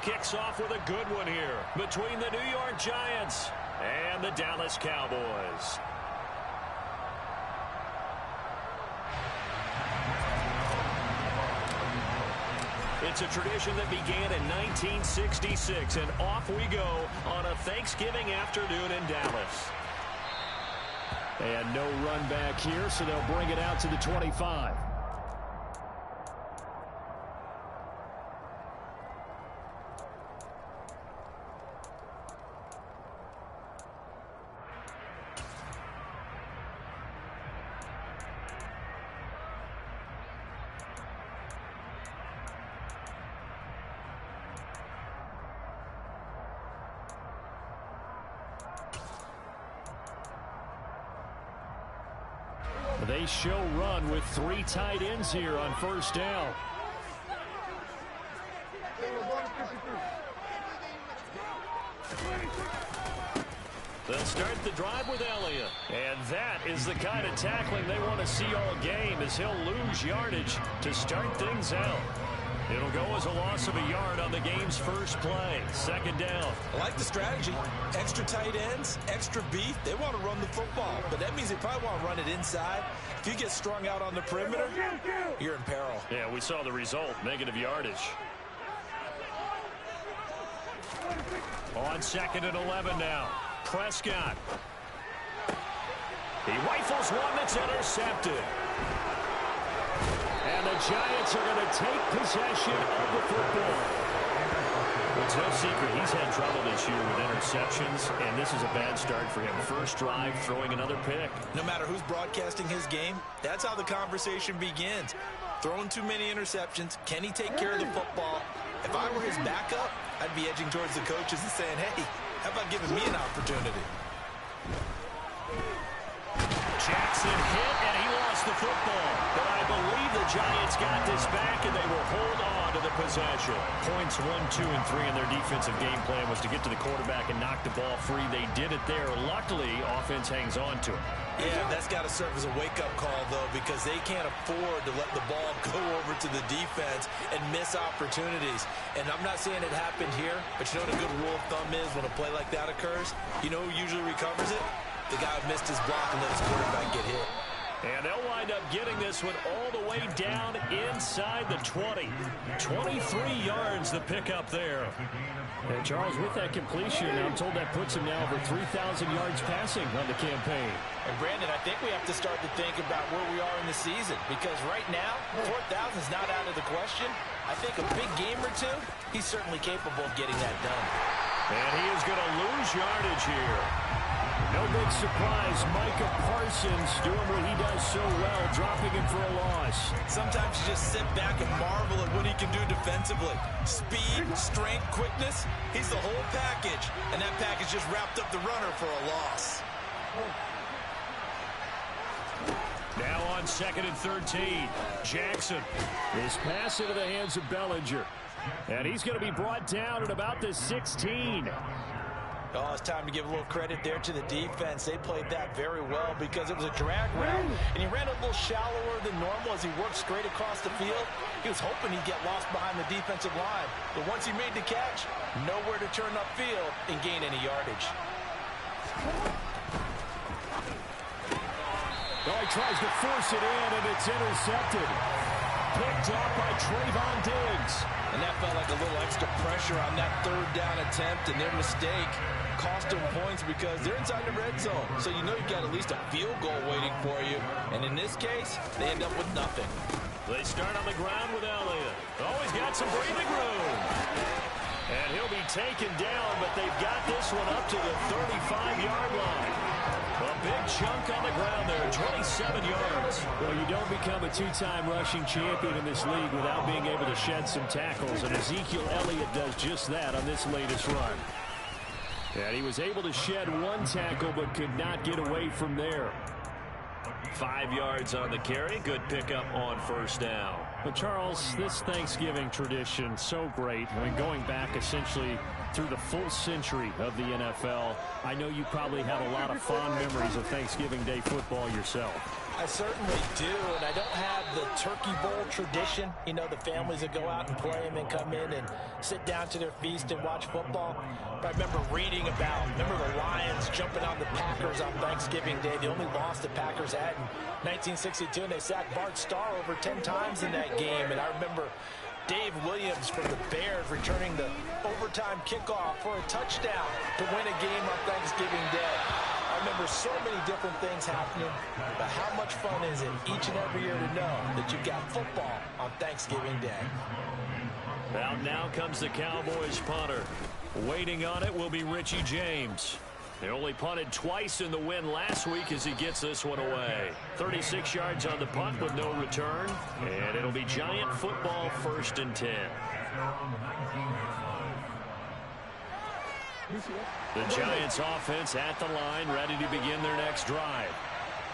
Kicks off with a good one here between the New York Giants and the Dallas Cowboys. It's a tradition that began in 1966, and off we go on a Thanksgiving afternoon in Dallas. And no run back here, so they'll bring it out to the 25. They show run with 3 tight ends here on first down. They'll start the drive with Elliott. And that is the kind of tackling they want to see all game, as he'll lose yardage to start things out. It'll go as a loss of a yard on the game's first play. Second down. I like the strategy. Extra tight ends, extra beef. They want to run the football, but that means they probably want to run it inside. If you get strung out on the perimeter, you're in peril. Yeah, we saw the result. Negative yardage. On 2nd and 11 now. Prescott. He rifles one that's intercepted. And the Giants are going to take possession of the football. It's no secret he's had trouble this year with interceptions, and this is a bad start for him. First drive, throwing another pick. No matter who's broadcasting his game, that's how the conversation begins. Throwing too many interceptions. Can he take care of the football? If I were his backup, I'd be edging towards the coaches and saying, hey, how about giving me an opportunity? Jackson hit, and he lost the football. But I believe the Giants got this back, and they will hold on to the possession. Points 1, 2, and 3 in their defensive game plan was to get to the quarterback and knock the ball free. They did it there. Luckily, offense hangs on to it. Yeah, that's got to serve as a wake-up call, though, because they can't afford to let the ball go over to the defense and miss opportunities. And I'm not saying it happened here, but you know what a good rule of thumb is when a play like that occurs? You know who usually recovers it? The guy who missed his block and let his quarterback get hit. And they'll wind up getting this one all the way down inside the 20. 23 yards the pickup there. And Charles, with that completion, I'm told that puts him now over 3,000 yards passing on the campaign. And Brandon, I think we have to start to think about where we are in the season, because right now, 4,000 is not out of the question. I think a big game or two, he's certainly capable of getting that done. And he is going to lose yardage here. No big surprise, Micah Parsons doing what he does so well, dropping him for a loss. Sometimes you just sit back and marvel at what he can do defensively. Speed, strength, quickness, he's the whole package. And that package just wrapped up the runner for a loss. Now on 2nd and 13, Jackson. This pass into the hands of Bellinger. And he's going to be brought down at about the 16. Oh, it's time to give a little credit there to the defense. They played that very well because it was a drag route, and he ran a little shallower than normal as he worked straight across the field. He was hoping he'd get lost behind the defensive line, but once he made the catch, nowhere to turn upfield and gain any yardage. Oh, he tries to force it in, and it's intercepted. Picked off by Trayvon Diggs. And that felt like a little extra pressure on that third down attempt, and their mistake cost them points because they're inside the red zone. So you know you've got at least a field goal waiting for you. And in this case, they end up with nothing. They start on the ground with Elliott. Oh, he's got some breathing room. And he'll be taken down, but they've got this one up to the 35-yard line. A big chunk on the ground there, 27 yards. Well, you don't become a two-time rushing champion in this league without being able to shed some tackles, and Ezekiel Elliott does just that on this latest run. And he was able to shed one tackle but could not get away from there. 5 yards on the carry. Good pickup on first down. But, Charles, this Thanksgiving tradition, so great. I mean, going back essentially through the full century of the NFL, I know you probably have a lot of fond memories of Thanksgiving Day football yourself. I certainly do, and I don't have the Turkey Bowl tradition. You know, the families that go out and play them and come in and sit down to their feast and watch football. But I remember reading about, the Lions jumping on the Packers on Thanksgiving Day. The only loss the Packers had in 1962, and they sacked Bart Starr over 10 times in that game. And I remember Dave Williams from the Bears returning the overtime kickoff for a touchdown to win a game on Thanksgiving Day. I remember so many different things happening, but how much fun is it each and every year to know that you've got football on Thanksgiving Day? Out now comes the Cowboys punter. Waiting on it will be Richie James. They only punted twice in the win last week as he gets this one away. 36 yards on the punt with no return, and it'll be Giant football 1st and 10. The Giants offense at the line, ready to begin their next drive.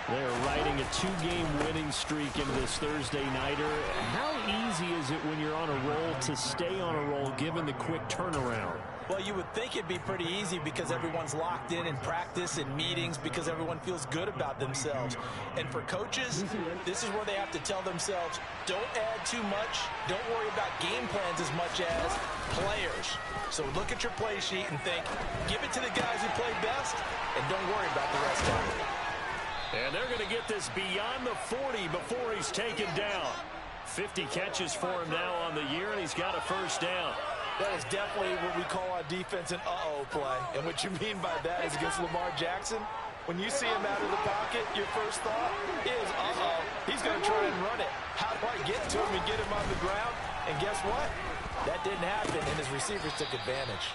They're riding a 2-game winning streak into this Thursday nighter. How easy is it when you're on a roll to stay on a roll given the quick turnaround? Well, you would think it'd be pretty easy because everyone's locked in practice and meetings because everyone feels good about themselves. And for coaches, this is where they have to tell themselves, don't add too much. Don't worry about game plans as much as players. So look at your play sheet and think, give it to the guys who play best, and don't worry about the rest of it. And they're going to get this beyond the 40 before he's taken down. 50 catches for him now on the year, and he's got a 1st down. That is definitely what we call on defense an uh-oh play. And what you mean by that is against Lamar Jackson, when you see him out of the pocket, your first thought is, uh-oh, he's going to try and run it. How do I get to him and get him on the ground? And guess what? That didn't happen, and his receivers took advantage.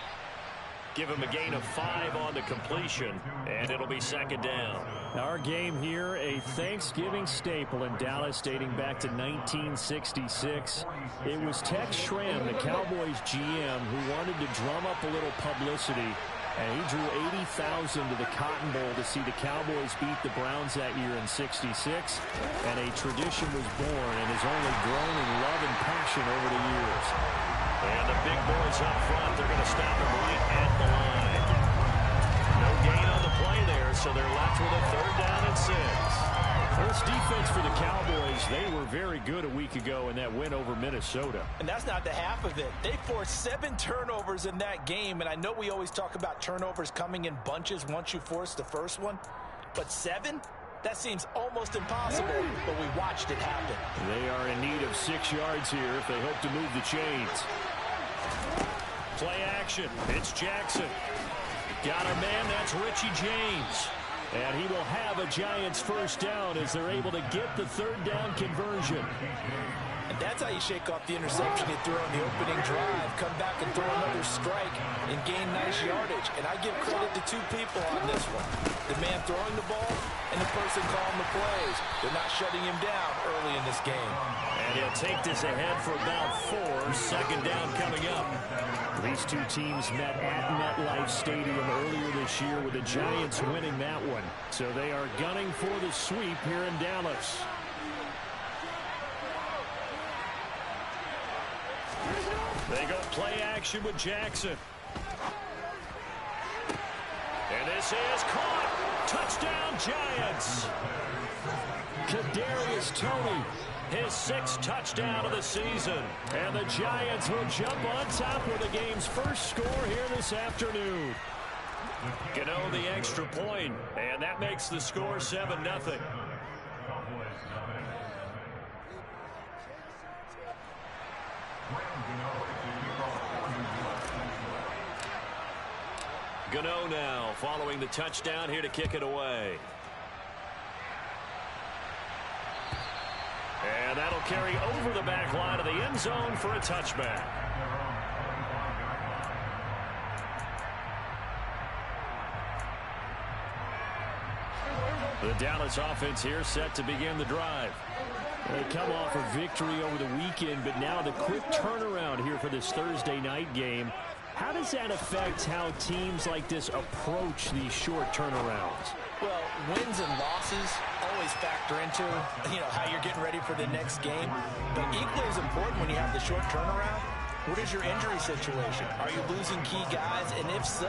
Give him a gain of 5 on the completion, and it'll be 2nd down. Our game here, a Thanksgiving staple in Dallas dating back to 1966. It was Tex Schramm, the Cowboys GM, who wanted to drum up a little publicity, and he drew 80,000 to the Cotton Bowl to see the Cowboys beat the Browns that year in '66, and a tradition was born and has only grown in love and passion over the years. And the big boys up front, they're going to stop him right at the line. No gain on the play there, so they're left with a 3rd down and 6. This defense for the Cowboys, they were very good a week ago in that win over Minnesota. And that's not the half of it. They forced 7 turnovers in that game, and I know we always talk about turnovers coming in bunches once you force the first one, but 7? That seems almost impossible, but we watched it happen. They are in need of 6 yards here if they hope to move the chains. Play action. It's Jackson. Got a man. That's Richie James. And he will have a Giants 1st down as they're able to get the 3rd down conversion. And that's how you shake off the interception you threw on the opening drive, come back and throw another strike and gain nice yardage. And I give credit to 2 people on this one. The man throwing the ball and the person calling the plays. They're not shutting him down early in this game. And he'll take this ahead for about 4. 2nd down coming up. These 2 teams met at MetLife Stadium earlier this year with the Giants winning that one. So they are gunning for the sweep here in Dallas. They go play action with Jackson. And this is caught. Touchdown, Giants. Kadarius Toney, his 6th touchdown of the season. And the Giants will jump on top with the game's first score here this afternoon. Gano the extra point, and that makes the score 7-0. Gano now following the touchdown here to kick it away. And that'll carry over the back line of the end zone for a touchback. The Dallas offense here set to begin the drive. They come off a victory over the weekend, but now the quick turnaround here for this Thursday night game. How does that affect how teams like this approach these short turnarounds? Well, wins and losses always factor into, how you're getting ready for the next game. But equally as important when you have the short turnaround, what is your injury situation? Are you losing key guys? And if so,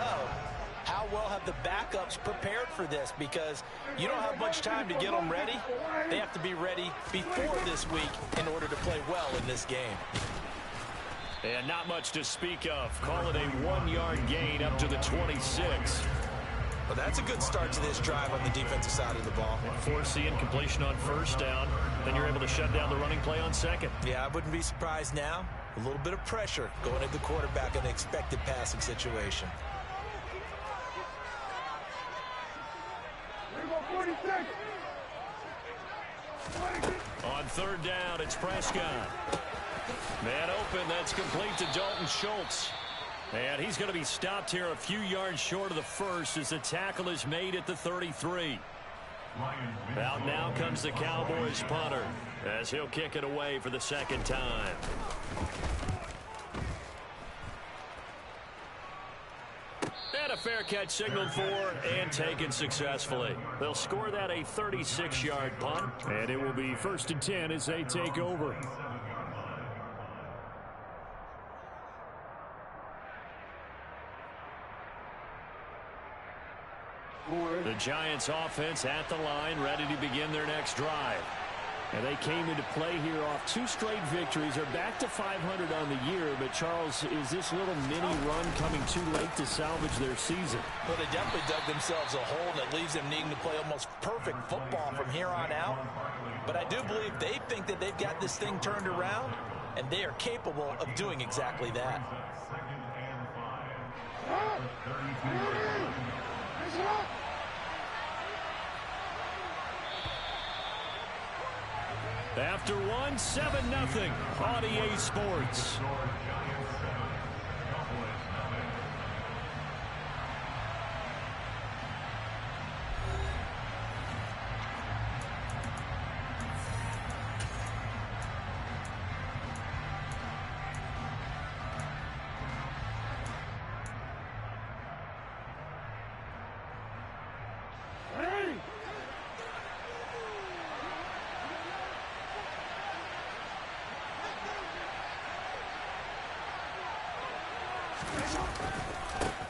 how well have the backups prepared for this? Because you don't have much time to get them ready. They have to be ready before this week in order to play well in this game. And not much to speak of. Call it a 1-yard gain up to the 26. Well, that's a good start to this drive on the defensive side of the ball. Force the incompletion on first down. Then you're able to shut down the running play on second. Yeah, I wouldn't be surprised now. A little bit of pressure going at the quarterback in the expected passing situation. On third down, it's Prescott. Man open, that's complete to Dalton Schultz. And he's going to be stopped here a few yards short of the first as the tackle is made at the 33. Out now comes the Cowboys punter as he'll kick it away for the second time. And a fair catch signaled for and taken successfully. They'll score that a 36-yard punt, and it will be 1st and 10 as they take over. The Giants offense at the line, ready to begin their next drive. And they came into play here off 2 straight victories. They're back to 500 on the year. But, Charles, is this little mini run coming too late to salvage their season? Well, they definitely dug themselves a hole that leaves them needing to play almost perfect football from here on out. But I do believe they think that they've got this thing turned around, and they are capable of doing exactly that. After one, 7-0 on EA Sports.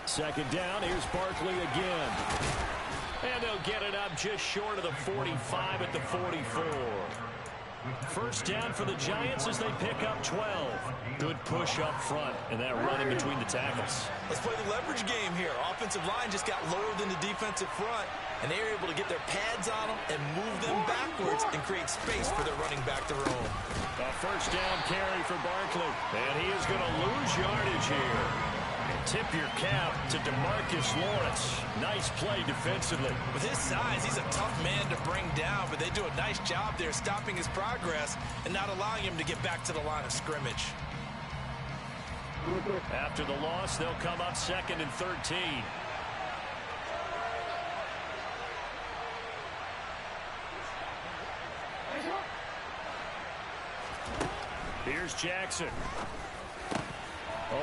Second down, here's Barkley again. And they'll get it up just short of the 45 at the 44. First down for the Giants as they pick up 12. Good push up front and that run in between the tackles. Let's play the leverage game here. Offensive line just got lower than the defensive front, and they were able to get their pads on them and move them backwards and create space for their running back to roam. A first down carry for Barkley, and he is going to lose yardage here. Tip your cap to DeMarcus Lawrence. Nice play defensively. With his size, he's a tough man to bring down, but they do a nice job there stopping his progress and not allowing him to get back to the line of scrimmage. After the loss, they'll come up 2nd and 13. Here's Jackson.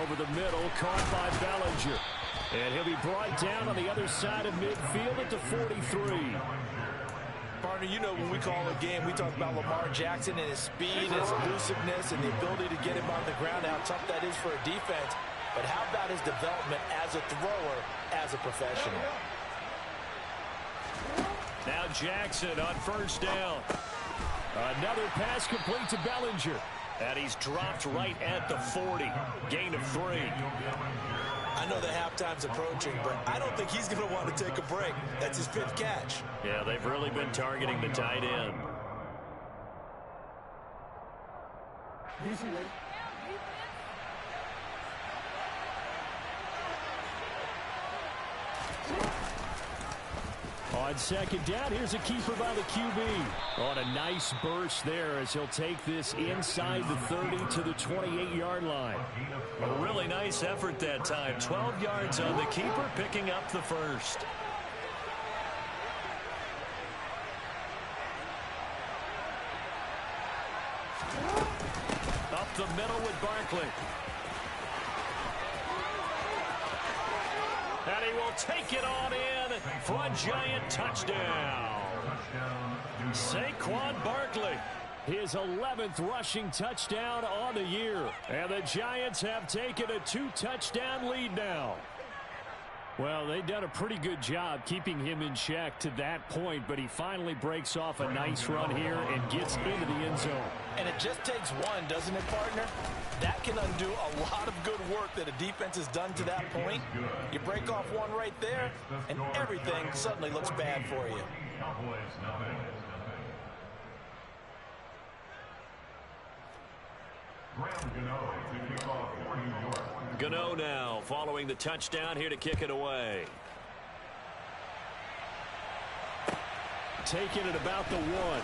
Over the middle, caught by Bellinger. And he'll be brought down on the other side of midfield at the 43. Partner, you know when we call a game, we talk about Lamar Jackson and his speed, his elusiveness, and the ability to get him on the ground, how tough that is for a defense. But how about his development as a thrower, as a professional? Now Jackson on first down. Another pass complete to Bellinger. And he's dropped right at the 40. Gain of 3. I know the halftime's approaching, but I don't think he's going to want to take a break. That's his 5th catch. Yeah, they've really been targeting the tight end. On second down, here's a keeper by the QB. On a nice burst there as he'll take this inside the 30 to the 28-yard line. A really nice effort that time. 12 yards on the keeper, picking up the first. Up the middle with Barkley. And he will take it on in for a Giant touchdown. Saquon Barkley, his 11th rushing touchdown on the year. And the Giants have taken a 2-touchdown lead now. Well, they've done a pretty good job keeping him in check to that point, but he finally breaks off a nice run here and gets into the end zone. And it just takes one, doesn't it, partner? That can undo a lot of good work that a defense has done to that point. You break off one right there, and everything suddenly looks bad for you. Gano now following the touchdown here to kick it away. Taking it about the 1.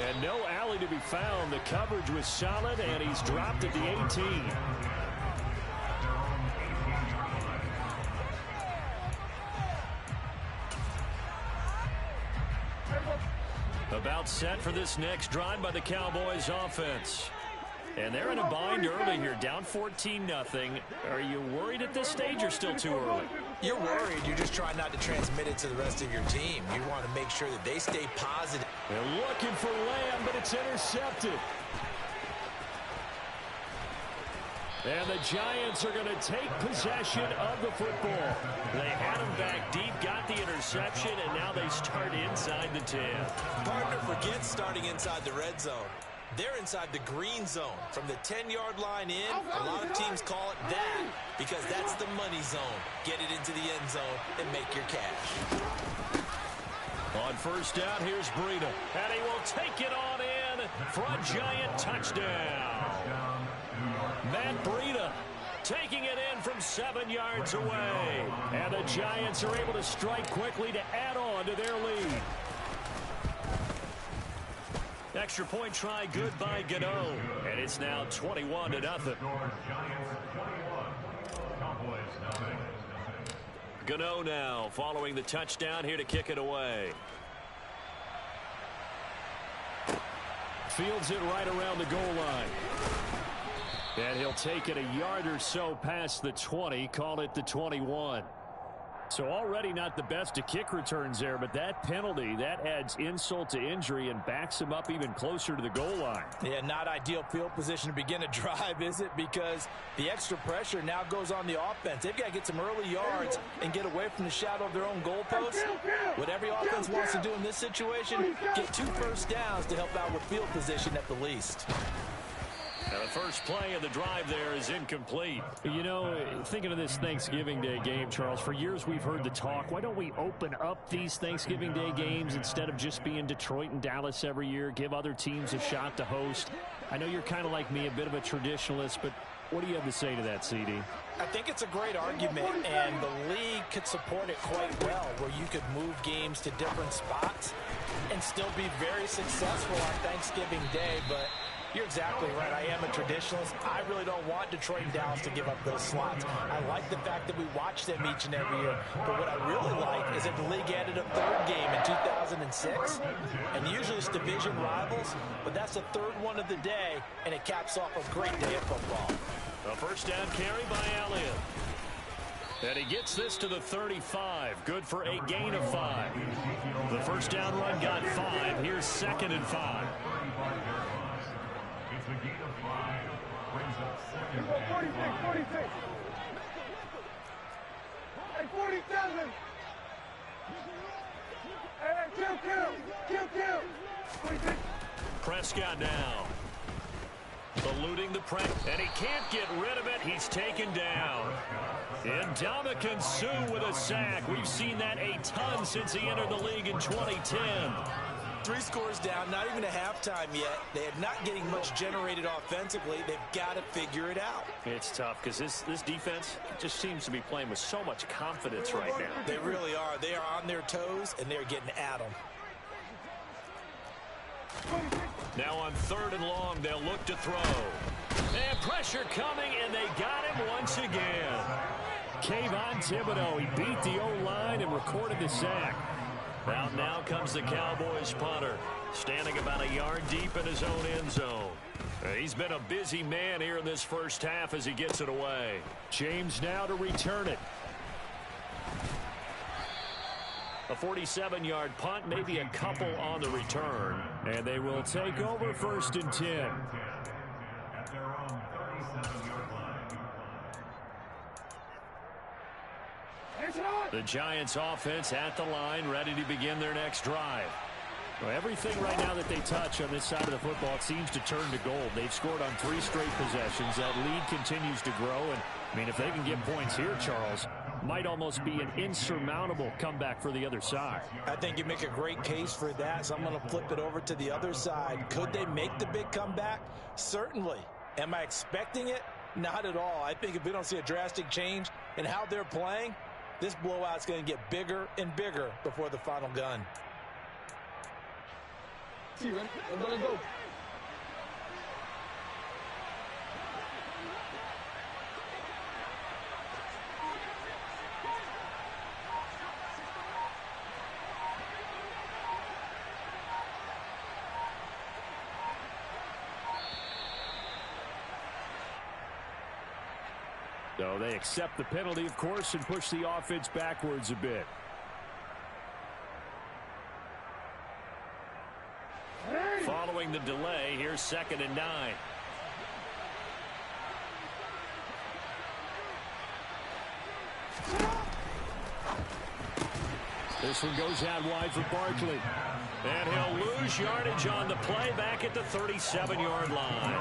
And no alley to be found. The coverage was solid, and he's dropped at the 18. About set for this next drive by the Cowboys offense. And they're in a bind early here, down 14-0. Are you worried at this stage or still too early? You're worried. You're just trying not to transmit it to the rest of your team. You want to make sure that they stay positive. They're looking for Lamb, but it's intercepted. And the Giants are going to take possession of the football. They had him back deep, got the interception, and now they start inside the 10. Partner, forget starting inside the red zone. They're inside the green zone. From the 10-yard line in, a lot of teams call it that because that's the money zone. Get it into the end zone and make your cash. On first down, here's Breida. And he will take it on in for a Giant touchdown. Matt Breida taking it in from 7 yards away. And the Giants are able to strike quickly to add on to their lead. Extra point try good by Gano. And it's now 21-0. Gano now following the touchdown here to kick it away. Fields it right around the goal line. And he'll take it a yard or so past the 20, call it the 21. So already not the best of kick returns there, but that penalty, that adds insult to injury and backs him up even closer to the goal line. Yeah, not ideal field position to begin a drive, is it? Because the extra pressure now goes on the offense. They've got to get some early yards and get away from the shadow of their own goalposts. What every offense wants to do in this situation, get 2 first downs to help out with field position at the least. Now the first play of the drive there is incomplete. You know, thinking of this Thanksgiving Day game, Charles, for years we've heard the talk, why don't we open up these Thanksgiving Day games instead of just being Detroit and Dallas every year, give other teams a shot to host? I know you're kind of like me, a bit of a traditionalist, but what do you have to say to that, CD? I think it's a great argument, and the league could support it quite well, where you could move games to different spots and still be very successful on Thanksgiving Day, but you're exactly right. I am a traditionalist. I really don't want Detroit and Dallas to give up those slots. I like the fact that we watch them each and every year. But what I really like is that the league added a 3rd game in 2006. And usually it's division rivals, but that's the 3rd one of the day, and it caps off a great day of football. A first down carry by Elliott. And he gets this to the 35. Good for a gain of 5. The first down run got 5. Here's 2nd and 5. It's a gain of 5. Brings up 2nd. 46. Hey, 47. Hey, kill. 46. Prescott now. Eluding the press, and he can't get rid of it. He's taken down. Ndamukong Suh with a sack. We've seen that a ton since he entered the league in 2010. 3 scores down, not even a halftime yet. They are not getting much generated offensively. They've got to figure it out. It's tough because this defense just seems to be playing with so much confidence right now. They really are. They are on their toes, and they're getting at them. Now on 3rd and long, they'll look to throw. And pressure coming, and they got him once again. Kayvon Thibodeau, he beat the O-line and recorded the sack. Out now comes the Cowboys punter, standing about a yard deep in his own end zone. He's been a busy man here in this first half as he gets it away. James now to return it. A 47-yard punt, maybe a couple on the return. And they will take over 1st and 10. At their own 37-yard line. The Giants offense at the line, ready to begin their next drive. Well, everything right now that they touch on this side of the football, it seems to turn to gold. They've scored on 3 straight possessions. That lead continues to grow. And, I mean, if they can get points here, Charles, might almost be an insurmountable comeback for the other side. I think you make a great case for that, so I'm going to flip it over to the other side. Could they make the big comeback? Certainly. Am I expecting it? Not at all. I think if we don't see a drastic change in how they're playing, this blowout's going to get bigger and bigger before the final gun. See, man. I'm gonna go. So they accept the penalty, of course, and push the offense backwards a bit. Following the delay, here's 2nd and 9. This one goes out wide for Barkley. And he'll lose yardage on the play back at the 37-yard line.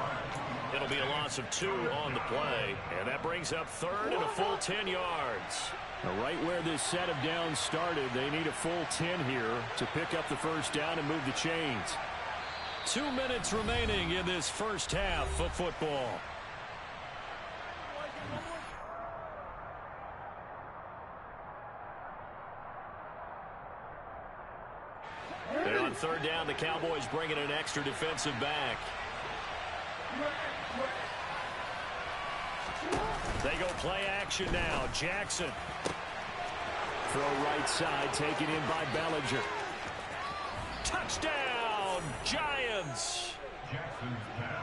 It'll be a loss of 2 on the play. And that brings up 3rd and a full 10 yards. Now, right where this set of downs started, they need a full 10 here to pick up the first down and move the chains. 2 minutes remaining in this first half of football. And on 3rd down, the Cowboys bring in an extra defensive back. They go play action now. Jackson. Throw right side, taken in by Bellinger. Touchdown, Giants!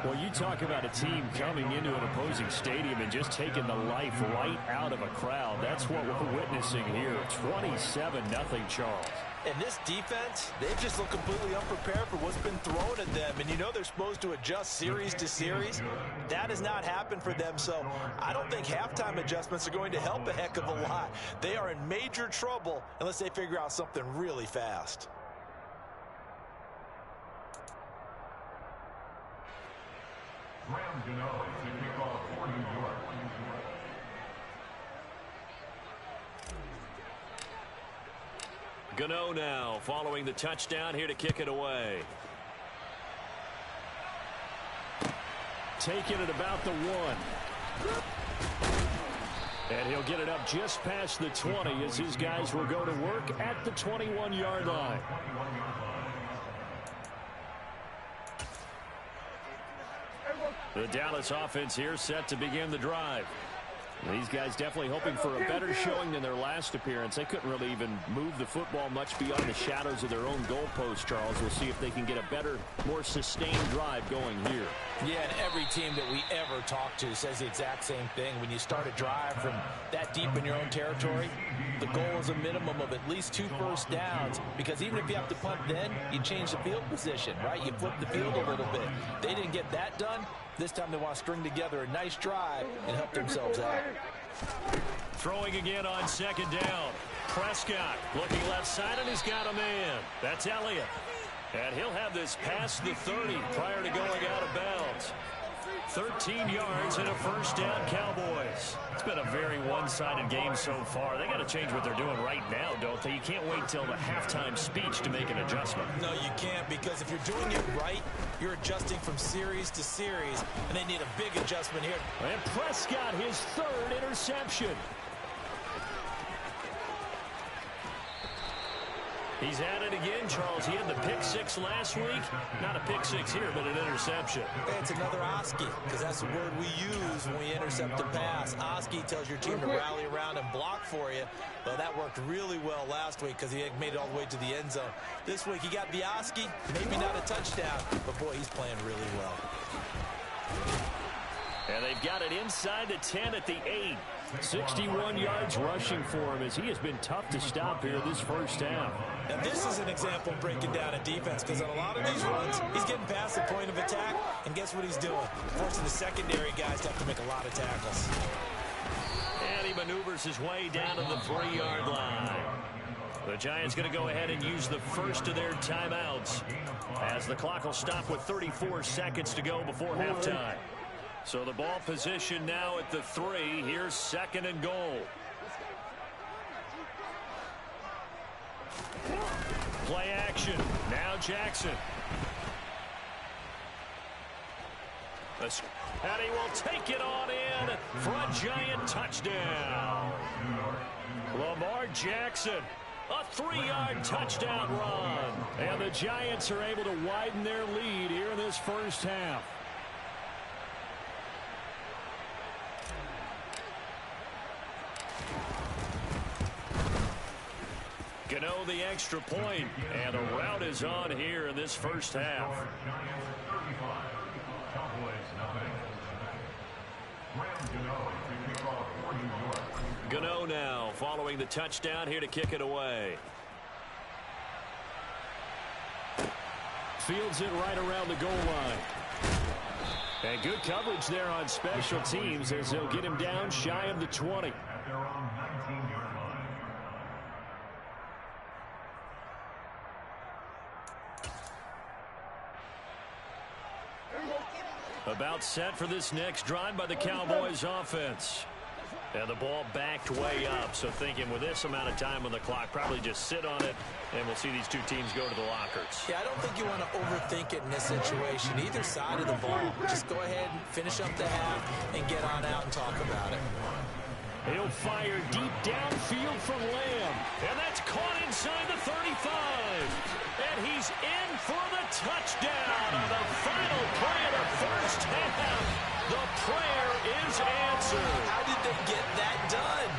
Well, you talk about a team coming into an opposing stadium and just taking the life right out of a crowd. That's what we're witnessing here. 27-0, Charles. And this defense, they've just looked completely unprepared for what's been thrown at them. And you know they're supposed to adjust series to series. That has not happened for them. So I don't think halftime adjustments are going to help a heck of a lot. They are in major trouble unless they figure out something really fast. Gano now following the touchdown here to kick it away. Taking it about the 1. And he'll get it up just past the 20 as his guys will go to work at the 21-yard line. The Dallas offense here set to begin the drive. These guys definitely hoping for a better showing than their last appearance. They couldn't really even move the football much beyond the shadows of their own goalpost, Charles. We'll see if they can get a better, more sustained drive going here. Yeah, and every team that we ever talk to says the exact same thing. When you start a drive from that deep in your own territory, the goal is a minimum of at least 2 first downs, because even if you have to punt then, you change the field position, right? You flip the field a little bit. They didn't get that done. This time they want to string together a nice drive and help themselves out. Throwing again on 2nd down. Prescott looking left side, and he's got a man. That's Elliott. And he'll have this past the 30 prior to going out of bounds. 13 yards and a first down, Cowboys. It's been a very one-sided game so far. They got to change what they're doing right now, don't they? You can't wait till the halftime speech to make an adjustment. No, you can't, because if you're doing it right, you're adjusting from series to series, and they need a big adjustment here. And Prescott, his 3rd interception. He's at it again, Charles. He had the pick 6 last week. Not a pick 6 here, but an interception. It's another Oski, because that's the word we use when we intercept a pass. Oski tells your team to rally around and block for you. Well, that worked really well last week because he made it all the way to the end zone. This week, he got the Oski, maybe not a touchdown, but boy, he's playing really well. And they've got it inside the 10 at the 8. 61 yards rushing for him as he has been tough to stop here this first half. And this is an example of breaking down a defense, because on a lot of these runs, he's getting past the point of attack, and guess what he's doing? Forcing the secondary guys to have to make a lot of tackles. And he maneuvers his way down to the 3-yard line. The Giants going to go ahead and use the first of their timeouts as the clock will stop with 34 seconds to go before halftime. So the ball position now at the 3. Here's 2nd and goal. Play action. Now Jackson. And he will take it on in for a Giant touchdown. Lamar Jackson, a 3-yard touchdown run. And the Giants are able to widen their lead here in this first half. Gano the extra point, and a rout is on here in this first half. Gano now following the touchdown here to kick it away. Fields it right around the goal line. And good coverage there on special teams as they'll get him down shy of the 20. About set for this next drive by the Cowboys offense. And the ball backed way up, so thinking with this amount of time on the clock, probably just sit on it, and we'll see these two teams go to the lockers. Yeah, I don't think you want to overthink it in this situation. Either side of the ball, just go ahead and finish up the half and get on out and talk about it. He'll fire deep downfield from Lamb, and that's caught inside the 35. And he's in for the touchdown on the final play of the first half. The prayer is answered. How did they get that done?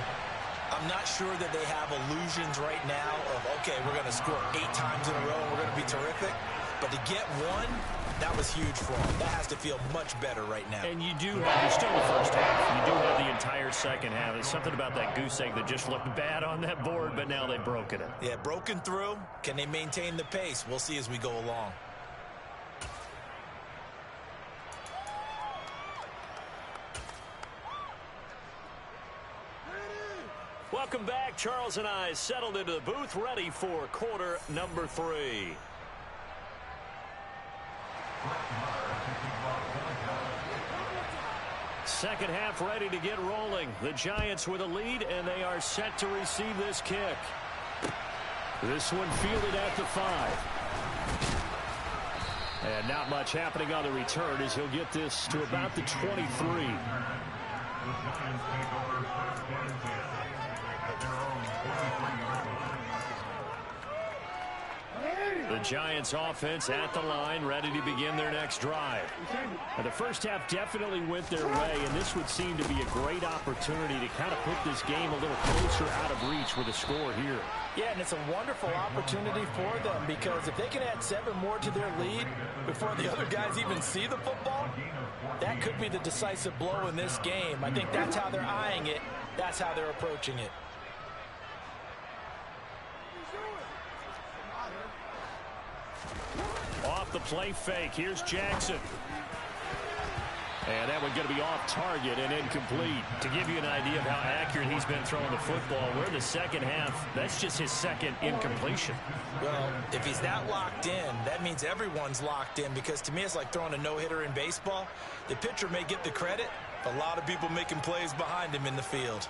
I'm not sure that they have illusions right now of, okay, we're going to score 8 times in a row and we're going to be terrific. But to get one, that was huge for them. That has to feel much better right now. And you do have, you're still in the first half. You do have the entire second half. There's something about that goose egg that just looked bad on that board, but now they've broken it. Yeah, broken through. Can they maintain the pace? We'll see as we go along. Welcome back. Charles and I settled into the booth, ready for quarter number 3. Second half ready to get rolling. The Giants with a lead, and they are set to receive this kick. This one fielded at the 5. And not much happening on the return as he'll get this to about the 23. The Giants offense at the line, ready to begin their next drive. And the first half definitely went their way, and this would seem to be a great opportunity to kind of put this game a little closer out of reach with a score here. Yeah, and it's a wonderful opportunity for them because if they can add 7 more to their lead before the other guys even see the football, that could be the decisive blow in this game. I think that's how they're eyeing it. That's how they're approaching it. Off the play fake. Here's Jackson. And that one going to be off target and incomplete. To give you an idea of how accurate he's been throwing the football, we're in the second half. That's just his second incompletion. Well, if he's that locked in, that means everyone's locked in because to me it's like throwing a no-hitter in baseball. The pitcher may get the credit, but a lot of people making plays behind him in the field.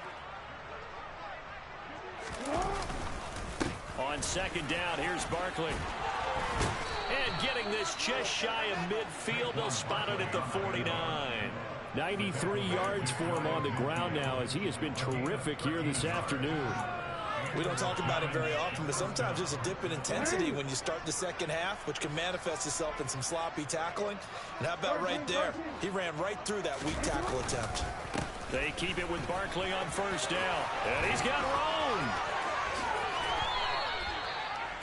On second down, here's Barkley. And getting this just shy of midfield, they'll spot it at the 49. 93 yards for him on the ground now as he has been terrific here this afternoon. We don't talk about it very often, but sometimes there's a dip in intensity when you start the second half, which can manifest itself in some sloppy tackling. And how about right there? He ran right through that weak tackle attempt. They keep it with Barkley on first down. And he's got Roan.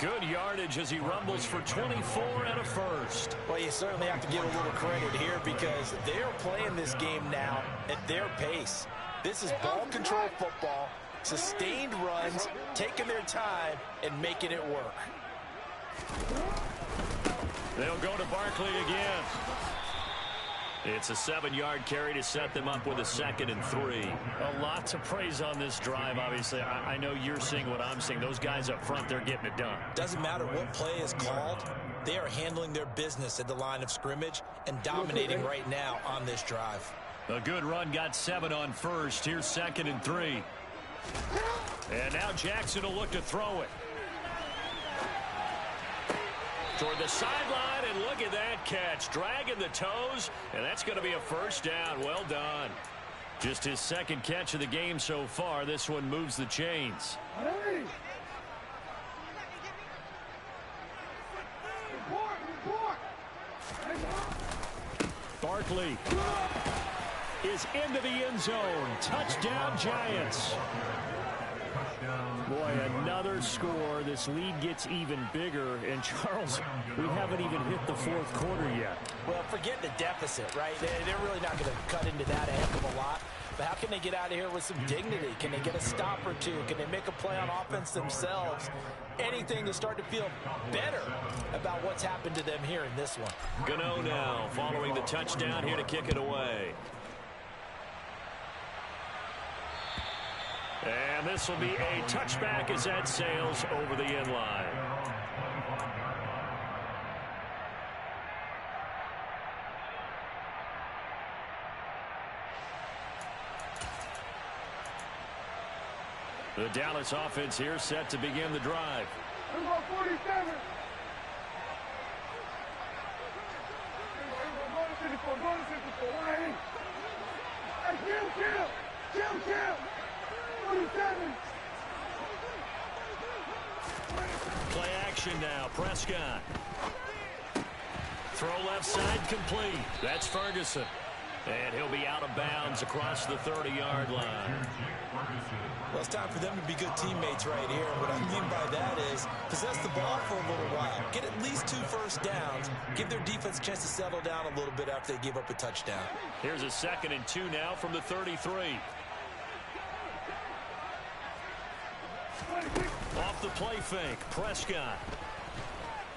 Good yardage as he rumbles for 24 and a first. Well, you certainly have to give a little credit here because they're playing this game now at their pace. This is ball control football, sustained runs, taking their time, and making it work. They'll go to Barkley again. It's a 7-yard carry to set them up with a 2nd and 3. A lot to praise on this drive, obviously. I know you're seeing what I'm seeing. Those guys up front, they're getting it done. Doesn't matter what play is called. They are handling their business at the line of scrimmage and dominating right now on this drive. A good run, got 7 on first. Here's 2nd and 3. And now Jackson will look to throw it. Toward the sideline, and look at that catch. Dragging the toes, and that's going to be a first down. Well done. Just his 2nd catch of the game so far. This one moves the chains. Barkley is into the end zone. Touchdown, Giants. Boy, another score. This lead gets even bigger. And, Charles, we haven't even hit the 4th quarter yet. Well, forget the deficit, right? They're really not going to cut into that a heck of a lot. But how can they get out of here with some dignity? Can they get a stop or two? Can they make a play on offense themselves? Anything to start to feel better about what's happened to them here in this one. Gano now following the touchdown here to kick it away. And this will be a touchback as that sails over the end line. The Dallas offense here set to begin the drive. Number 47. Chill. 47. Play action now. Prescott. Throw left side complete. That's Ferguson. And he'll be out of bounds across the 30-yard line. Well, it's time for them to be good teammates right here. And what I mean by that is possess the ball for a little while. Get at least 2 first downs. Give their defense a chance to settle down a little bit after they give up a touchdown. Here's a 2nd and 2 now from the 33. Off the play fake, Prescott.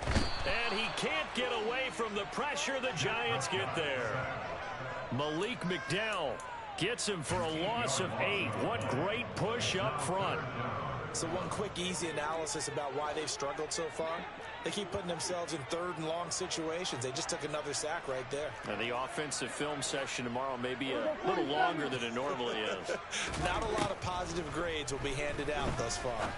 And he can't get away from the pressure. The Giants get there. Malik McDowell gets him for a loss of 8. What great push up front. So one quick, easy analysis about why they've struggled so far. They keep putting themselves in 3rd and long situations. They just took another sack right there. And the offensive film session tomorrow may be a little longer than it normally is. Not a lot of positive grades will be handed out thus far.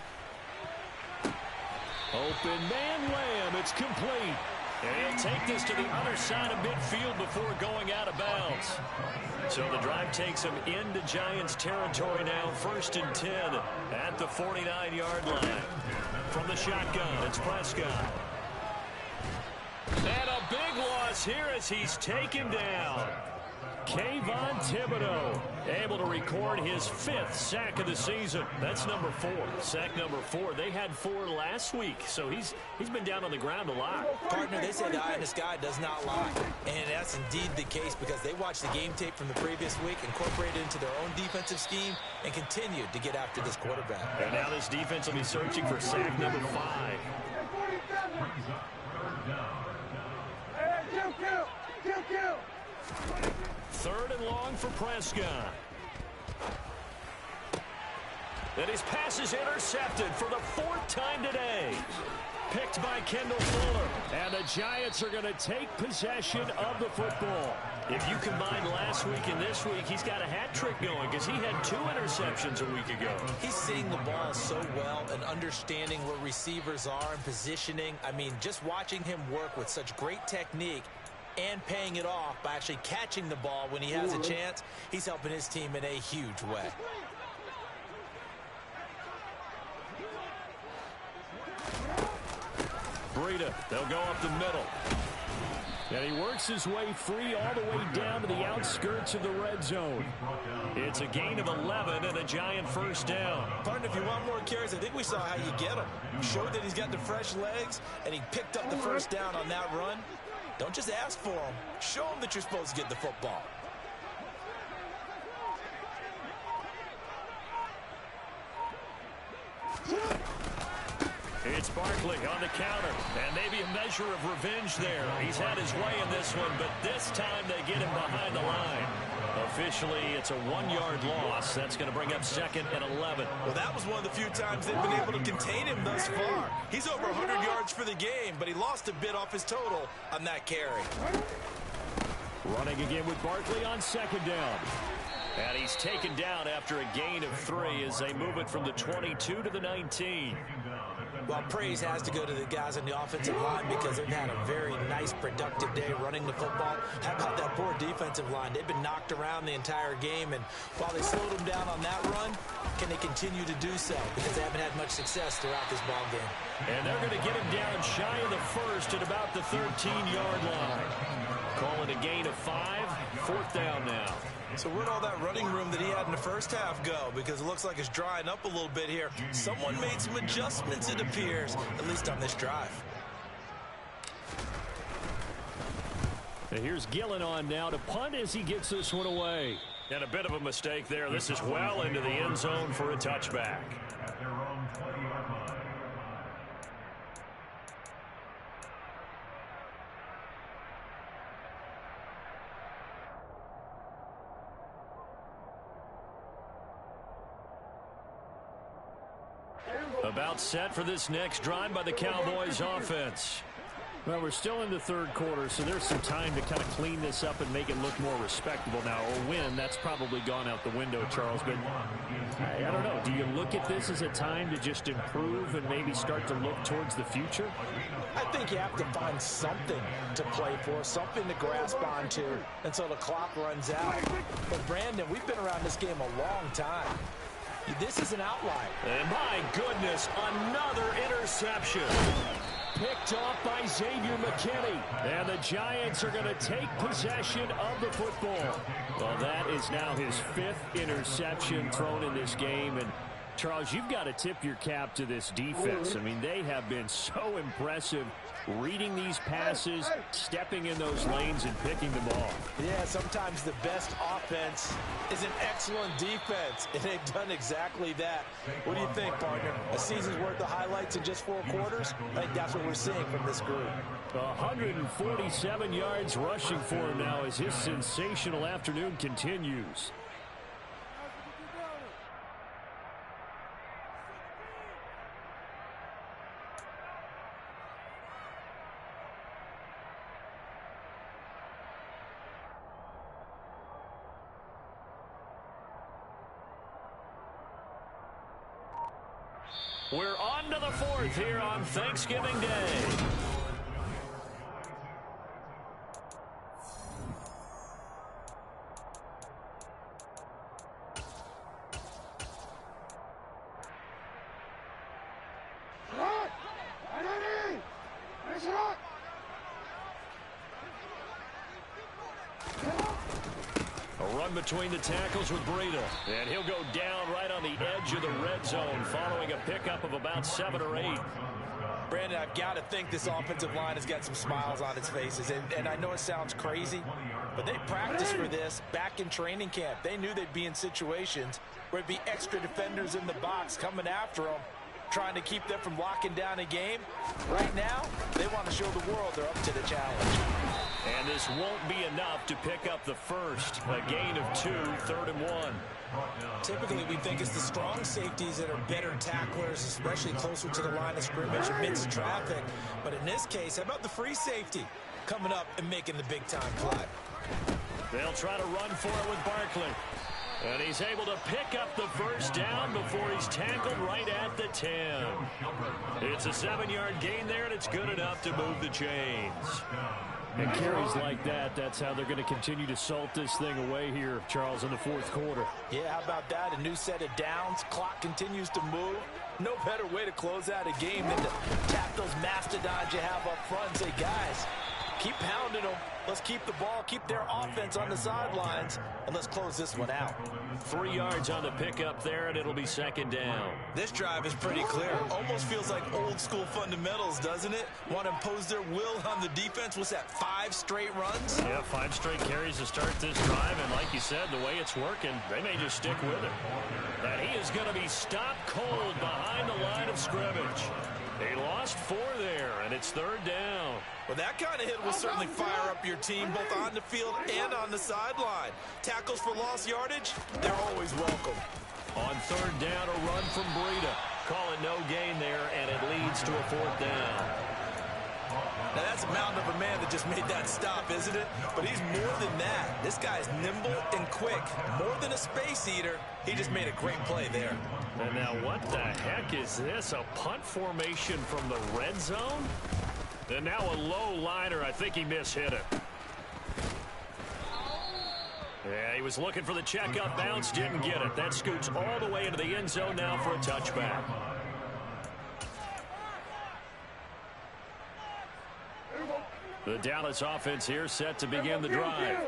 Open man Lamb. It's complete. And he'll take this to the other side of midfield before going out of bounds. So the drive takes him into Giants territory now. 1st and 10 at the 49-yard line. From the shotgun, it's Prescott. And a big loss here as he's taken down. Kayvon Thibodeau able to record his 5th sack of the season. That's number 4. Sack number 4. They had 4 last week, so he's been down on the ground a lot. Partner, they say the eye in the sky does not lie. And that's indeed the case because they watched the game tape from the previous week, incorporated it into their own defensive scheme, and continued to get after this quarterback. And now this defense will be searching for sack number 5. Kill. 3rd and long for Prescott. And his pass is intercepted for the 4th time today. Picked by Kendall Fuller. And the Giants are going to take possession of the football. If you combine last week and this week, he's got a hat trick going because he had 2 interceptions a week ago. He's seeing the ball so well and understanding where receivers are and positioning. I mean, just watching him work with such great technique and paying it off by actually catching the ball when he has a chance, he's helping his team in a huge way. Breida, they'll go up the middle. And he works his way free all the way down to the outskirts of the red zone. It's a gain of 11 and a Giant 1st down. Partner, if you want more carries, I think we saw how you get him. Showed that he's got the fresh legs, and he picked up the 1st down on that run. Don't just ask for him. Show him that you're supposed to get the football. It's It's Barkley on the counter. And maybe a measure of revenge there. He's had his way in this one, but this time they get him behind the line. Officially, it's a 1-yard loss. That's going to bring up 2nd and 11. Well, that was one of the few times they've been able to contain him thus far. He's over 100 yards for the game, but he lost a bit off his total on that carry. Running again with Barkley on 2nd down. And he's taken down after a gain of 3 as they move it from the 22 to the 19. Well, praise has to go to the guys on the offensive line because they've had a very nice, productive day running the football. How about that poor defensive line? They've been knocked around the entire game, and while they slowed them down on that run, can they continue to do so? Because they haven't had much success throughout this ball game. And they're going to get him down shy of the first at about the 13-yard line. Calling a gain of 5, 4th down now. So where'd all that running room that he had in the first half go? Because it looks like it's drying up a little bit here. Someone made some adjustments, it appears, at least on this drive. And here's Gillen on now to punt as he gets this one away. And a bit of a mistake there. This is well into the end zone for a touchback. At their own 20-yard line. About set for this next drive by the Cowboys offense. Well, we're still in the 3rd quarter, so there's some time to kind of clean this up and make it look more respectable now. Or win, that's probably gone out the window, Charles. But I don't know. Do you look at this as a time to just improve and maybe start to look towards the future? I think you have to find something to play for, something to grasp onto until the clock runs out. But, Brandon, we've been around this game a long time. This is an outlier. And my goodness, another interception. Picked off by Xavier McKinney. And the Giants are going to take possession of the football. Well, that is now his 5th interception thrown in this game. And, Charles, you've got to tip your cap to this defense. I mean, they have been so impressive reading these passes, stepping in those lanes, and picking them off. Yeah, sometimes the best offense is an excellent defense, and they've done exactly that. What do you think, partner? A season's worth of highlights in just 4 quarters? I think that's what we're seeing from this group. 147 yards rushing for him now as his sensational afternoon continues. We're on to the 4th here on Thanksgiving Day. A run between the tackles with Breida. And he'll go down right on the edge of the red zone following a pickup of about 7 or 8. Brandon, I've got to think this offensive line has got some smiles on its faces. And I know it sounds crazy, but they practiced for this back in training camp. They knew they'd be in situations where it'd be extra defenders in the box coming after them, trying to keep them from locking down a game. Right now, they want to show the world they're up to the challenge. And this won't be enough to pick up the first. A gain of 2, 3rd and 1. Typically, we think it's the strong safeties that are better tacklers, especially closer to the line of scrimmage amidst traffic. But in this case, how about the free safety coming up and making the big-time play? They'll try to run for it with Barkley. And he's able to pick up the first down before he's tackled right at the 10. It's a 7-yard gain there, and it's good enough to move the chains. And carries like that, that's how they're going to continue to salt this thing away here, Charles, in the 4th quarter. Yeah, how about that? A new set of downs. Clock continues to move. No better way to close out a game than to tap those mastodons you have up front and say, guys, keep pounding them. Let's keep the ball, keep their offense on the sidelines, and let's close this one out. 3 yards on the pickup there, and it'll be 2nd down. This drive is pretty clear. Almost feels like old school fundamentals, doesn't it? Want to impose their will on the defense. What's that, 5 straight runs? Yeah, 5 straight carries to start this drive, and like you said, the way it's working, they may just stick with it. And he is going to be stopped cold behind the line of scrimmage. They lost 4 there, and it's 3rd down. Well, that kind of hit will certainly fire up your team both on the field and on the sideline. Tackles for lost yardage, they're always welcome. On 3rd down, a run from Breida. Call it no gain there, and it leads to a 4th down. Now, that's a mountain of a man that just made that stop, isn't it? But he's more than that. This guy's nimble and quick. More than a space eater, he just made a great play there. And now what the heck is this? A punt formation from the red zone? And now a low liner. I think he mishit it. Yeah, he was looking for the check-up bounce, didn't get it. That scoots all the way into the end zone now for a touchback. The Dallas offense here set to begin the drive.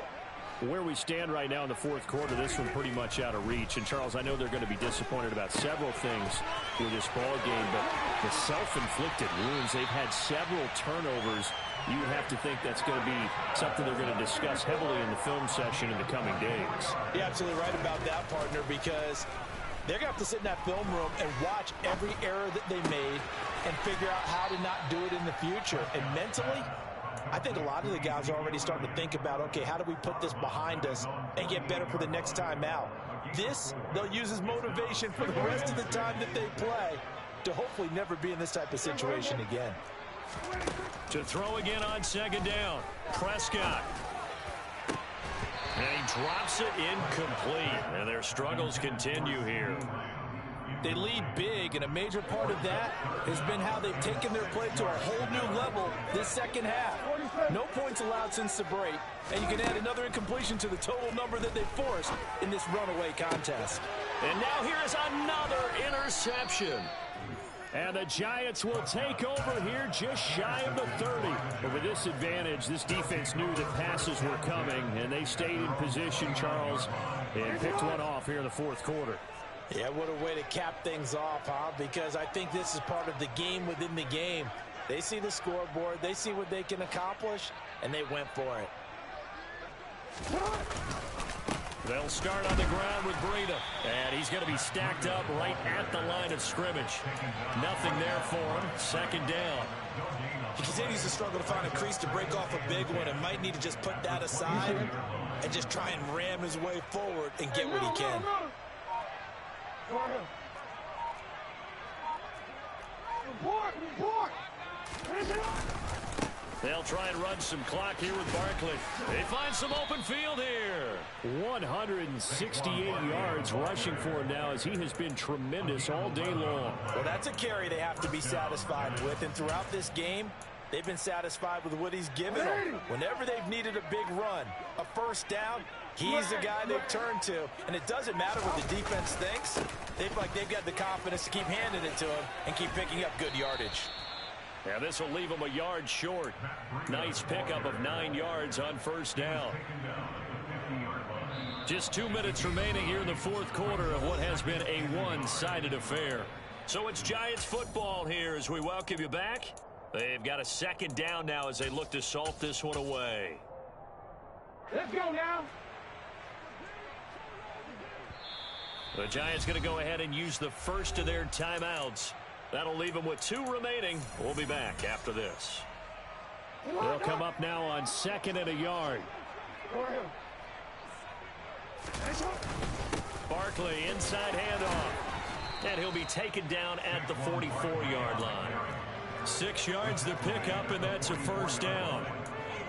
Where we stand right now in the 4th quarter, this one pretty much out of reach. And, Charles, I know they're going to be disappointed about several things with this ball game, but the self-inflicted wounds, they've had several turnovers. You would have to think that's going to be something they're going to discuss heavily in the film session in the coming days. You're absolutely right about that, partner, because they're going to have to sit in that film room and watch every error that they made and figure out how to not do it in the future. And mentally, I think a lot of the guys are already starting to think about, okay, how do we put this behind us and get better for the next time out? This, they'll use as motivation for the rest of the time that they play to hopefully never be in this type of situation again. To throw again on 2nd down, Prescott. And he drops it incomplete. And their struggles continue here. They lead big, and a major part of that has been how they've taken their play to a whole new level this second half. No points allowed since the break, and you can add another incompletion to the total number that they forced in this runaway contest. And now here is another interception. And the Giants will take over here just shy of the 30. But with this advantage, this defense knew that passes were coming, and they stayed in position, Charles, and picked one off here in the 4th quarter. Yeah, what a way to cap things off, huh? Because I think this is part of the game within the game. They see the scoreboard, they see what they can accomplish, and they went for it. They'll start on the ground with Breida, and he's going to be stacked up right at the line of scrimmage. Nothing there for him. 2nd down. He continues to struggle to find a crease to break off a big one and might need to just put that aside and just try and ram his way forward and get what he can. They'll try and run some clock here with Barkley. They find some open field here. 168 yards rushing for him now as he has been tremendous all day long. Well, that's a carry they have to be satisfied with, and throughout this game, they've been satisfied with what he's given them. Whenever they've needed a big run, a 1st down, he's the guy they've turned to. And it doesn't matter what the defense thinks. They feel like they've got the confidence to keep handing it to him and keep picking up good yardage. Yeah, this will leave him a yard short. Nice pickup of 9 yards on 1st down. Just 2 minutes remaining here in the 4th quarter of what has been a one-sided affair. So it's Giants football here as we welcome you back. They've got a 2nd down now as they look to salt this one away. Let's go now. The Giants going to go ahead and use the first of their timeouts. That'll leave them with 2 remaining. We'll be back after this. They'll come up now on 2nd and a yard. Barkley inside handoff. And he'll be taken down at the 44-yard line. 6 yards the pickup, and that's a 1st down.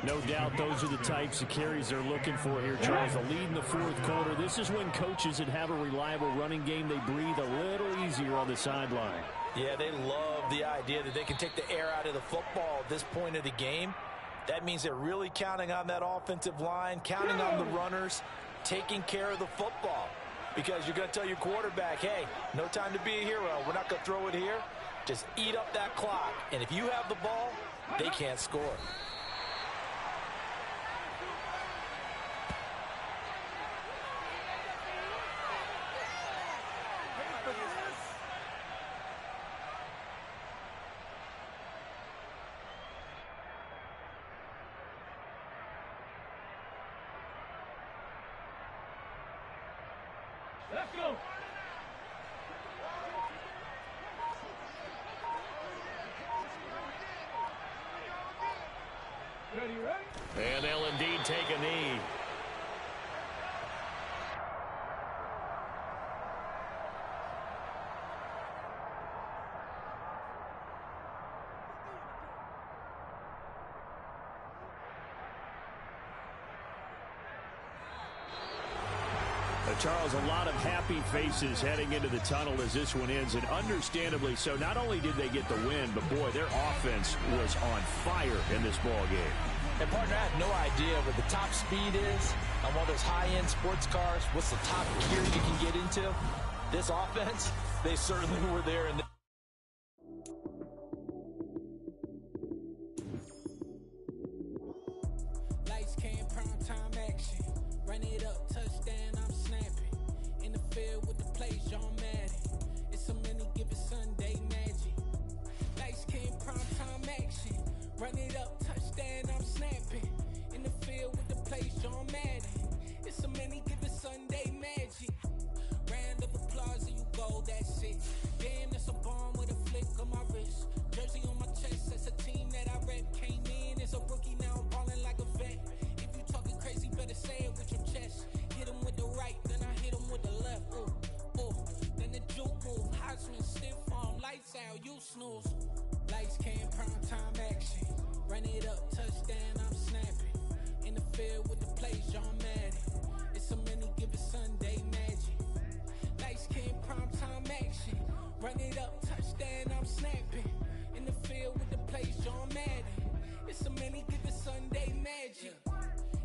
No doubt those are the types of carries they're looking for here, Charles. A lead in the 4th quarter. This is when coaches that have a reliable running game, they breathe a little easier on the sideline. Yeah, they love the idea that they can take the air out of the football at this point of the game. That means they're really counting on that offensive line, counting on the runners, taking care of the football. Because you're going to tell your quarterback, hey, no time to be a hero. We're not going to throw it here. Just eat up that clock. And if you have the ball, they can't score. Let's go. And they'll indeed take a knee. Charles, a lot of happy faces heading into the tunnel as this one ends, and understandably so. Not only did they get the win, but, boy, their offense was on fire in this ball game. And, partner, I have no idea what the top speed is on one of those high-end sports cars. What's the top gear you can get into? This offense, they certainly were there in the Lights, cam, prime time action. Run it up, touchdown, I'm snapping. In the field with the plays, John Madden. It's so many given Sunday magic. Lights, cam, prime time action. Run it up, touchdown, I'm snapping. In the field with the plays, John Madden. It's so many given Sunday magic. Round of applause and you go, that's it. Damn, that's a bomb with a flick on my wrist. Jersey on my chest, that's a team that I rep. Came in as a rookie, now I'm balling like a vet. If you talking crazy, better say it with your chest. Hit him with the right, then I hit him with the left. Ooh, ooh, then the juke move. Heisman, stiff arm, lights out, you snooze. Lights, cam, prime time action. Run it up, touchdown, I'm snapping. In the field with the plays, John Madden. It's so many given Sunday magic. Lights, cam, prime time action. Run it up, touchdown, I'm snapping. In the field with the plays, John Madden. It's so many given Sunday magic.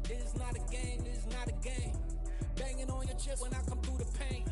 This is not a game, this is not a game. Banging on your chest when I come through the paint.